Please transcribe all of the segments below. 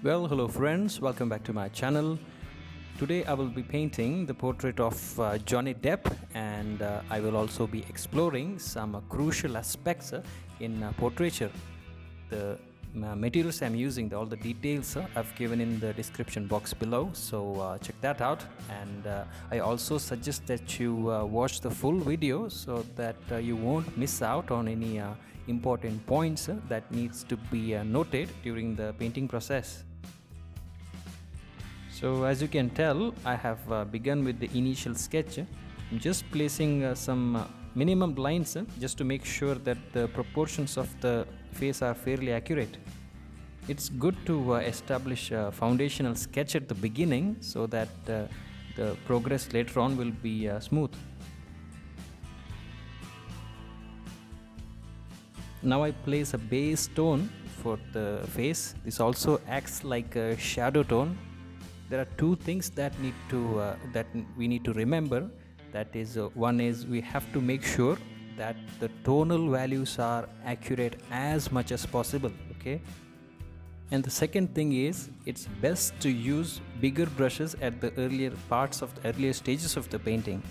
Well, hello friends, welcome back to my channel. Today I will be painting the portrait of Johnny Depp, and I will also be exploring some crucial aspects in portraiture. The materials I'm using, all the details I've given in the description box below, so check that out. And I also suggest that you watch the full video so that you won't miss out on any important points that needs to be noted during the painting process. So as you can tell, I have begun with the initial sketch. I'm just placing some minimum lines just to make sure that the proportions of the face are fairly accurate. It's good to establish a foundational sketch at the beginning so that the progress later on will be smooth. Now I place a base tone for the face. This also acts like a shadow tone. There are two things that we need to remember. That is, one is we have to make sure that the tonal values are accurate as much as possible. Okay. And the second thing is, it's best to use bigger brushes at the earlier stages of the painting.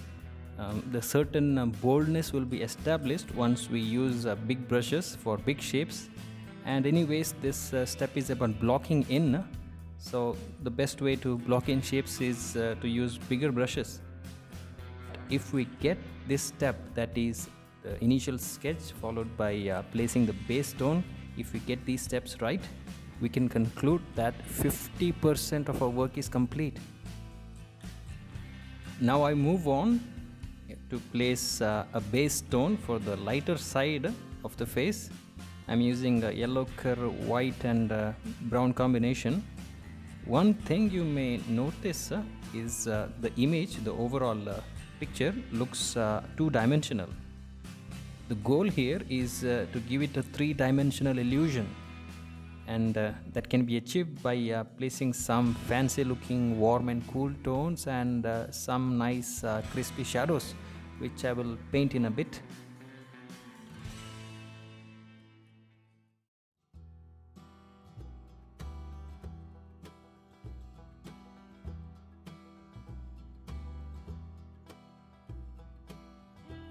The certain boldness will be established once we use big brushes for big shapes. And anyways, this step is about blocking in. So the best way to block in shapes is to use bigger brushes. If we get this step, that is the initial sketch followed by placing the base tone, if we get these steps right, we can conclude that 50% of our work is complete. Now I move on to place a base tone for the lighter side of the face. I'm using a yellow ochre, white and brown combination. One thing you may notice is the image, the overall picture looks two-dimensional. The goal here is to give it a three-dimensional illusion, and that can be achieved by placing some fancy-looking warm and cool tones and some nice crispy shadows, which I will paint in a bit.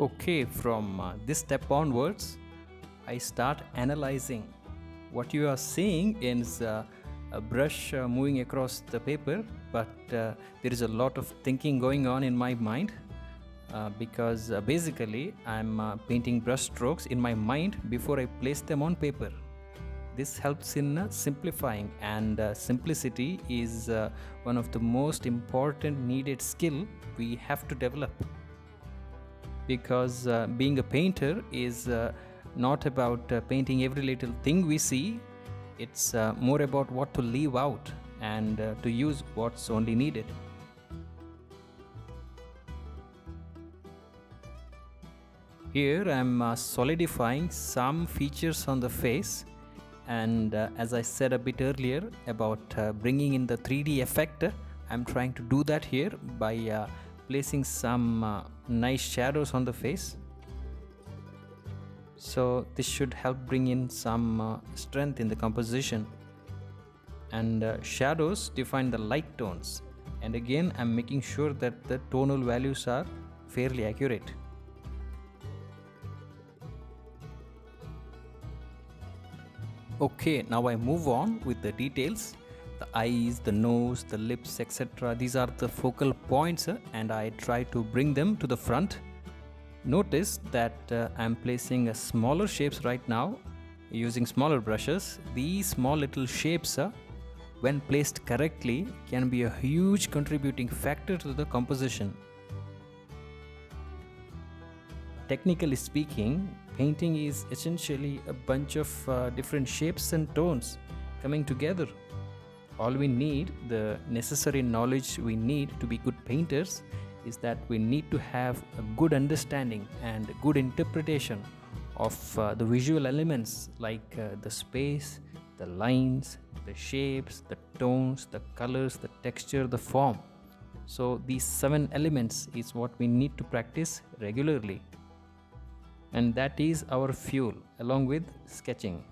Okay, from this step onwards, I start analyzing. What you are seeing is a brush moving across the paper, but there is a lot of thinking going on in my mind because basically I'm painting brush strokes in my mind before I place them on paper. This helps in simplifying, and simplicity is one of the most important needed skill we have to develop, because being a painter is not about painting every little thing we see. It's more about what to leave out and to use what's only needed. Here I'm solidifying some features on the face, and as I said a bit earlier about bringing in the 3D effect, I'm trying to do that here by placing some nice shadows on the face. So this should help bring in some strength in the composition, and shadows define the light tones, and again I'm making sure that the tonal values are fairly accurate. Okay, now I move on with the details. The eyes, the nose, the lips, etc. These are the focal points and I try to bring them to the front. Notice that I'm placing smaller shapes right now using smaller brushes. These small little shapes, when placed correctly, can be a huge contributing factor to the composition. Technically speaking, painting is essentially a bunch of different shapes and tones coming together. All we need, the necessary knowledge we need to be good painters, is that we need to have a good understanding and a good interpretation of the visual elements like the space, the lines, the shapes, the tones, the colors, the texture, the form. So these 7 elements is what we need to practice regularly. And that is our fuel along with sketching.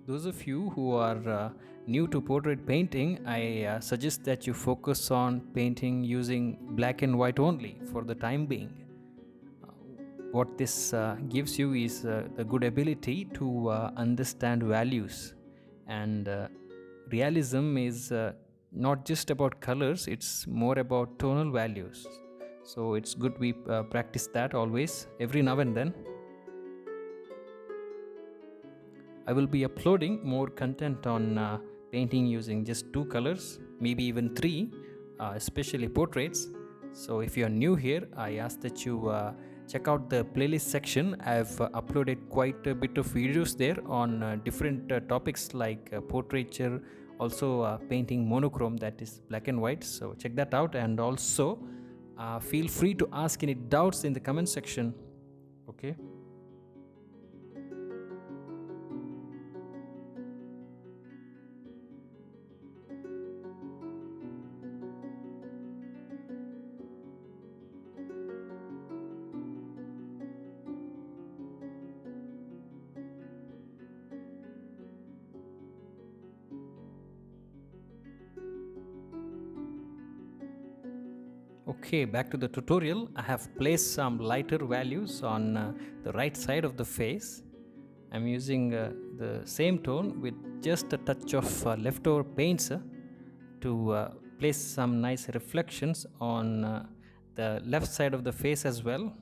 Those of you who are new to portrait painting, I suggest that you focus on painting using black and white only for the time being. What this gives you is the good ability to understand values, and realism is not just about colors, it's more about tonal values. So it's good we practice that always, every now and then. I will be uploading more content on painting using just 2 colors, maybe even 3, especially portraits. So if you are new here, I ask that you check out the playlist section. I've uploaded quite a bit of videos there on different topics like portraiture, also painting monochrome, that is black and white. So check that out, and also feel free to ask any doubts in the comment section. Okay. Okay, back to the tutorial. I have placed some lighter values on the right side of the face. I'm using the same tone with just a touch of leftover paints to place some nice reflections on the left side of the face as well.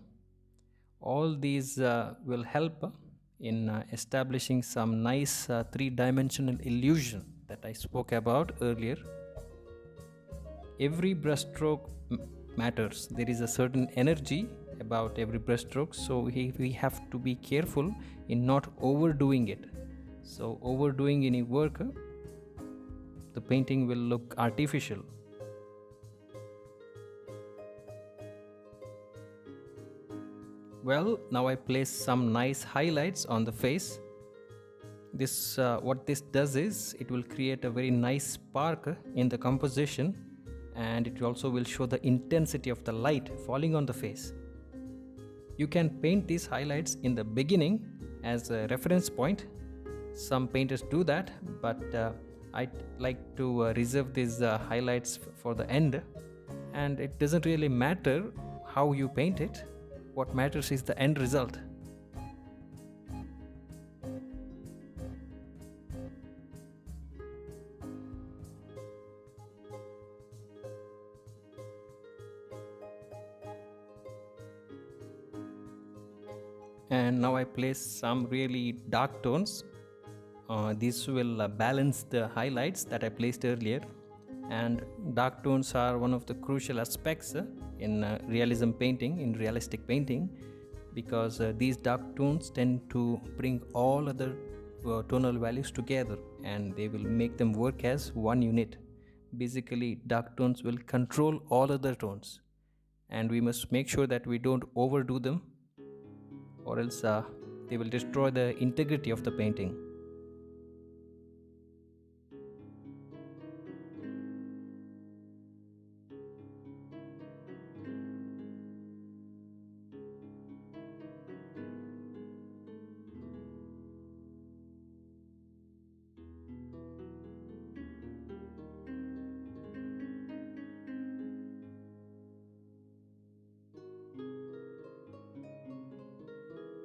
All these will help in establishing some nice three-dimensional illusion that I spoke about earlier. Every brushstroke matters. There is a certain energy about every brushstroke, so we have to be careful in not overdoing it. So overdoing any work, the painting will look artificial. Well, now I place some nice highlights on the face. This what this does is it will create a very nice spark in the composition, and it also will show the intensity of the light falling on the face. You can paint these highlights in the beginning as a reference point. Some painters do that, but I like to reserve these highlights for the end, and it doesn't really matter how you paint it. What matters is the end result. And now I place some really dark tones. This will balance the highlights that I placed earlier, and dark tones are one of the crucial aspects in realism painting, in realistic painting, because these dark tones tend to bring all other tonal values together, and they will make them work as one unit. Basically, dark tones will control all other tones, and we must make sure that we don't overdo them, or else they will destroy the integrity of the painting.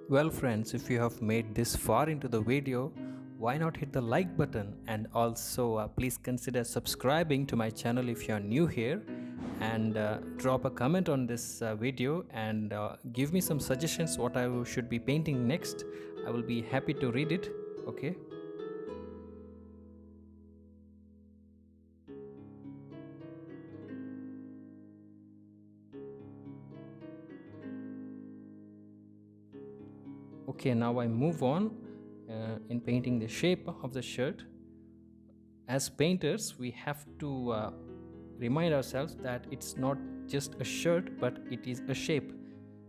Well friends, if you have made this far into the video, why not hit the like button, and also please consider subscribing to my channel if you are new here, and drop a comment on this video, and give me some suggestions what I should be painting next. I will be happy to read it. Okay. Okay, now I move on in painting the shape of the shirt. As painters, we have to remind ourselves that it's not just a shirt, but it is a shape.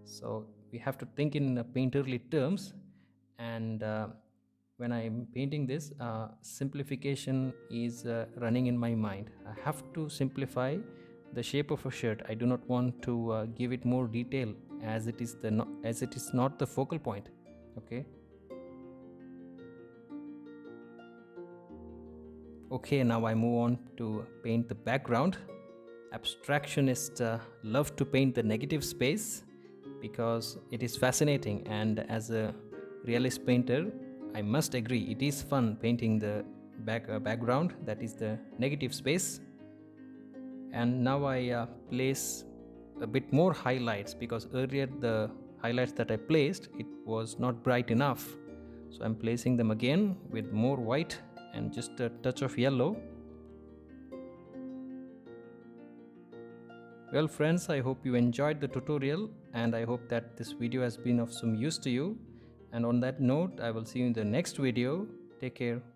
So we have to think in painterly terms, and when I'm painting this, simplification is running in my mind. I have to simplify the shape of a shirt. I do not want to give it more detail, as it is not the focal point. Okay. Okay, now I move on to paint the background. Abstractionists love to paint the negative space because it is fascinating, and as a realist painter, I must agree it is fun painting the background, that is the negative space. And now I place a bit more highlights because earlier the highlights that I placed, it was not bright enough. So I'm placing them again with more white and just a touch of yellow. Well friends, I hope you enjoyed the tutorial and I hope that this video has been of some use to you. And on that note, I will see you in the next video. Take care.